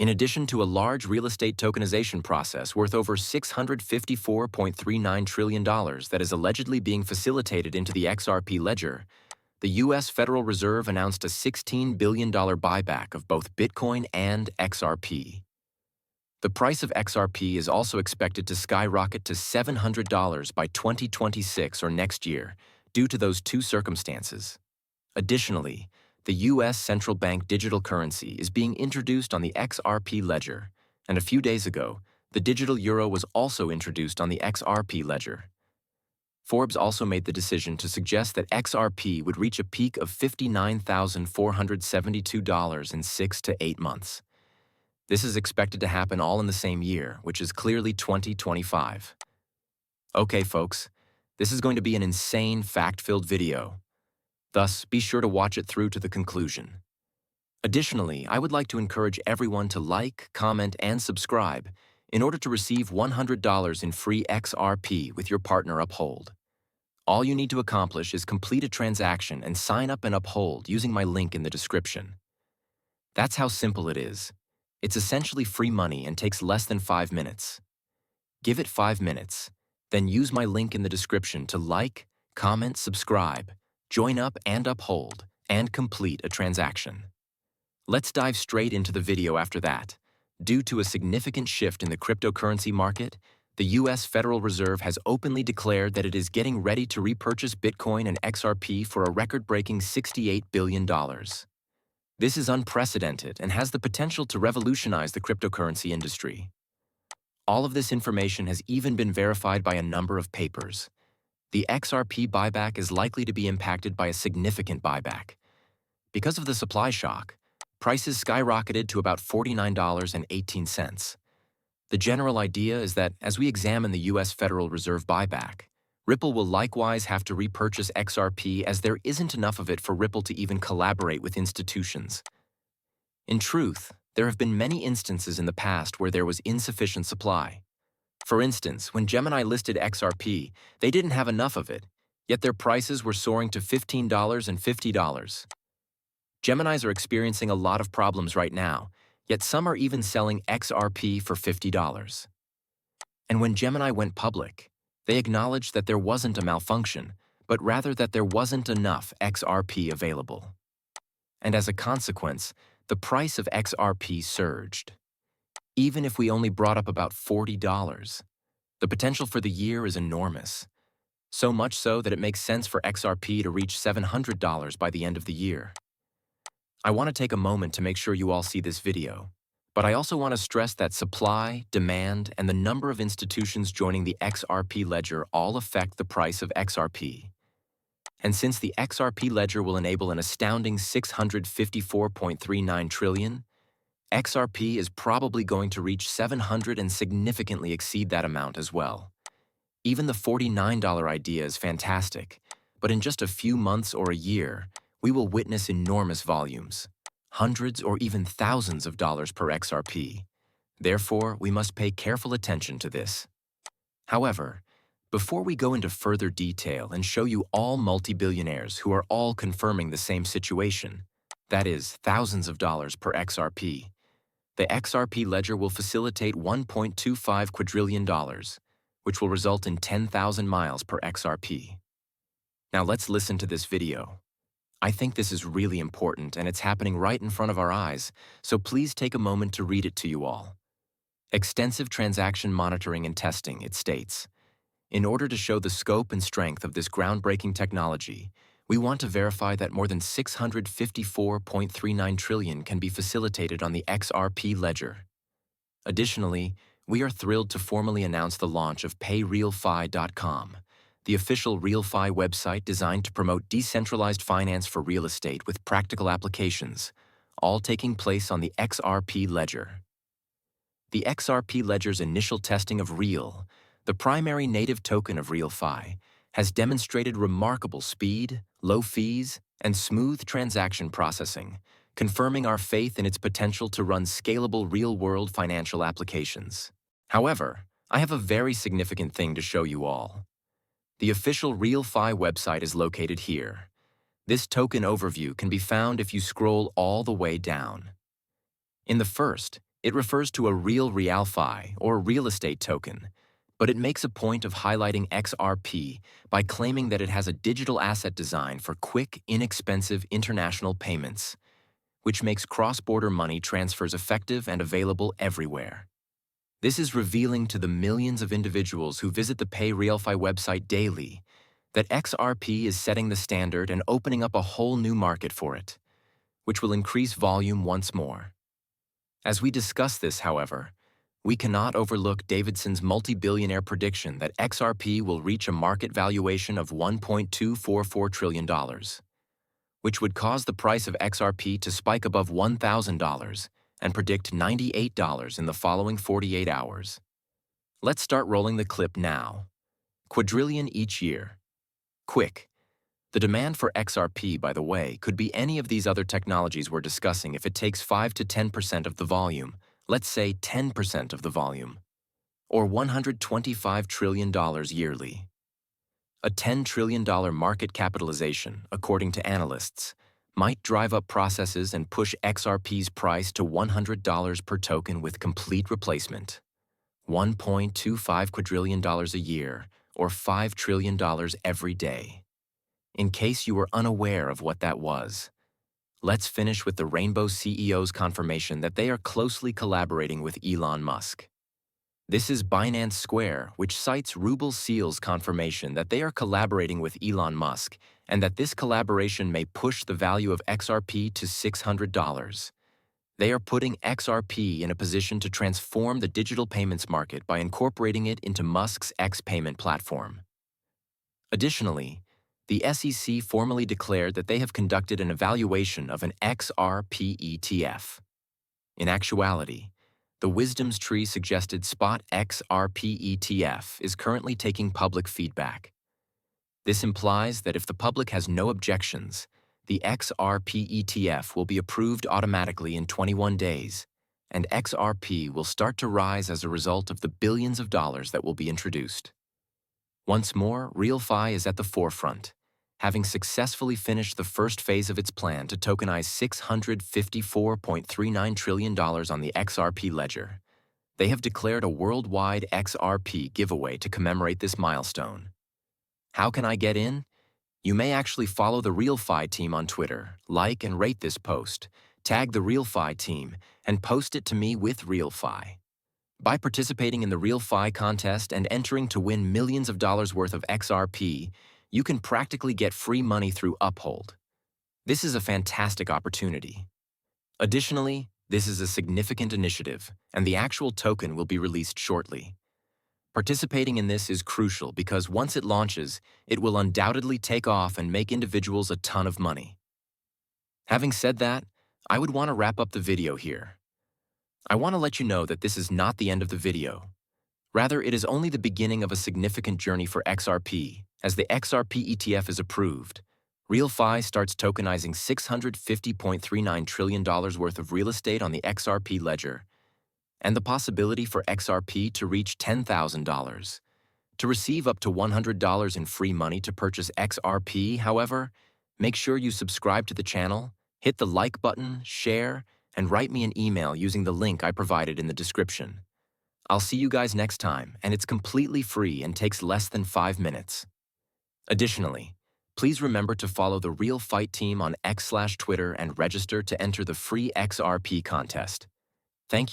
In addition to a large real estate tokenization process worth over $654.39 trillion that is allegedly being facilitated into the XRP ledger, the U.S. Federal Reserve announced a $16 billion buyback of both Bitcoin and XRP. The price of XRP is also expected to skyrocket to $700 by 2026 or next year due to those two circumstances. Additionally, the U.S. central bank digital currency is being introduced on the XRP ledger, and a few days ago, the digital euro was also introduced on the XRP ledger. Forbes also made the decision to suggest that XRP would reach a peak of $59,472 in 6 to 8 months. This is expected to happen all in the same year, which is clearly 2025. Okay, folks, this is going to be an insane fact-filled video. Thus, be sure to watch it through to the conclusion. Additionally, I would like to encourage everyone to like, comment, and subscribe in order to receive $100 in free XRP with your partner Uphold. All you need to accomplish is complete a transaction and sign up and Uphold using my link in the description. That's how simple it is. It's essentially free money and takes less than 5 minutes. Give it 5 minutes, then use my link in the description to like, comment, subscribe, join up and Uphold, and complete a transaction. Let's dive straight into the video after that. Due to a significant shift in the cryptocurrency market, the U.S. Federal Reserve has openly declared that it is getting ready to repurchase Bitcoin and XRP for a record-breaking $68 billion. This is unprecedented and has the potential to revolutionize the cryptocurrency industry. All of this information has even been verified by a number of papers. The XRP buyback is likely to be impacted by a significant buyback. Because of the supply shock, prices skyrocketed to about $49.18. The general idea is that as we examine the U.S. Federal Reserve buyback, Ripple will likewise have to repurchase XRP as there isn't enough of it for Ripple to even collaborate with institutions. In truth, there have been many instances in the past where there was insufficient supply. For instance, when Gemini listed XRP, they didn't have enough of it, yet their prices were soaring to $15 and $50. Geminis are experiencing a lot of problems right now, yet some are even selling XRP for $50. And when Gemini went public, they acknowledged that there wasn't a malfunction, but rather that there wasn't enough XRP available. And as a consequence, the price of XRP surged. Even if we only brought up about $40, the potential for the year is enormous. So much so that it makes sense for XRP to reach $700 by the end of the year. I want to take a moment to make sure you all see this video, but I also want to stress that supply, demand, and the number of institutions joining the XRP ledger all affect the price of XRP. And since the XRP ledger will enable an astounding $654.39 trillion, XRP is probably going to reach $700 and significantly exceed that amount as well. Even the $49 idea is fantastic, but in just a few months or a year, we will witness enormous volumes, hundreds or even thousands of dollars per XRP. Therefore, we must pay careful attention to this. However, before we go into further detail and show you all multi-billionaires who are all confirming the same situation, that is, thousands of dollars per XRP, the XRP ledger will facilitate $1.25 quadrillion, which will result in 10,000 miles per XRP. Now let's listen to this video. I think this is really important and it's happening right in front of our eyes, so please take a moment to read it to you all. Extensive transaction monitoring and testing, it states. In order to show the scope and strength of this groundbreaking technology, we want to verify that more than $654.39 trillion can be facilitated on the XRP ledger. Additionally, we are thrilled to formally announce the launch of PayRealFi.com, the official RealFi website designed to promote decentralized finance for real estate with practical applications, all taking place on the XRP ledger. The XRP ledger's initial testing of Real, the primary native token of RealFi, has demonstrated remarkable speed, low fees, and smooth transaction processing, confirming our faith in its potential to run scalable real-world financial applications. However, I have a very significant thing to show you all. The official RealFi website is located here. This token overview can be found if you scroll all the way down. In the first, It refers to a real realfi, or real estate token, but it makes a point of highlighting XRP by claiming that it has a digital asset design for quick, inexpensive international payments, which makes cross-border money transfers effective and available everywhere. This is revealing to the millions of individuals who visit the Pay Realfi website daily that XRP is setting the standard and opening up a whole new market for it, which will increase volume once more. As we discuss this, however, we cannot overlook Davidson's multi-billionaire prediction that XRP will reach a market valuation of $1.244 trillion, which would cause the price of XRP to spike above $1,000 and predict $98 in the following 48 hours. Let's start rolling the clip now. Quadrillion each year. Quick. The demand for XRP, by the way, could be any of these other technologies we're discussing if it takes 5 to 10% of the volume, let's say 10% of the volume, or $125 trillion yearly. A $10 trillion market capitalization, according to analysts, might drive up processes and push XRP's price to $100 per token with complete replacement. $1.25 quadrillion a year, or $5 trillion every day. In case you were unaware of what that was, let's finish with the Rainbow CEO's confirmation that they are closely collaborating with Elon Musk. This is Binance Square, which cites Ruble Seal's confirmation that they are collaborating with Elon Musk and that this collaboration may push the value of XRP to $600. They are putting XRP in a position to transform the digital payments market by incorporating it into Musk's X payment platform. Additionally, the SEC formally declared that they have conducted an evaluation of an XRP ETF. In actuality, the Wisdom's Tree suggested spot XRP ETF is currently taking public feedback. This implies that if the public has no objections, the XRP ETF will be approved automatically in 21 days, and XRP will start to rise as a result of the billions of dollars that will be introduced. Once more, RealFi is at the forefront, having successfully finished the first phase of its plan to tokenize $654.39 trillion on the XRP ledger. They have declared a worldwide XRP giveaway to commemorate this milestone. How can I get in? You may actually follow the RealFi team on Twitter, like and rate this post, tag the RealFi team, and post it to me with RealFi. By participating in the RealFi contest and entering to win millions of dollars worth of XRP, you can practically get free money through Uphold. This is a fantastic opportunity. Additionally, this is a significant initiative, and the actual token will be released shortly. Participating in this is crucial because once it launches, it will undoubtedly take off and make individuals a ton of money. Having said that, I would want to wrap up the video here. I want to let you know that this is not the end of the video. Rather, it is only the beginning of a significant journey for XRP. As the XRP ETF is approved, RealFi starts tokenizing $650.39 trillion worth of real estate on the XRP ledger, and the possibility for XRP to reach $10,000. To receive up to $100 in free money to purchase XRP, however, make sure you subscribe to the channel, hit the like button, share, and write me an email using the link I provided in the description. I'll see you guys next time, and it's completely free and takes less than 5 minutes. Additionally, please remember to follow the Real Fight team on X/Twitter and register to enter the free XRP contest. Thank you.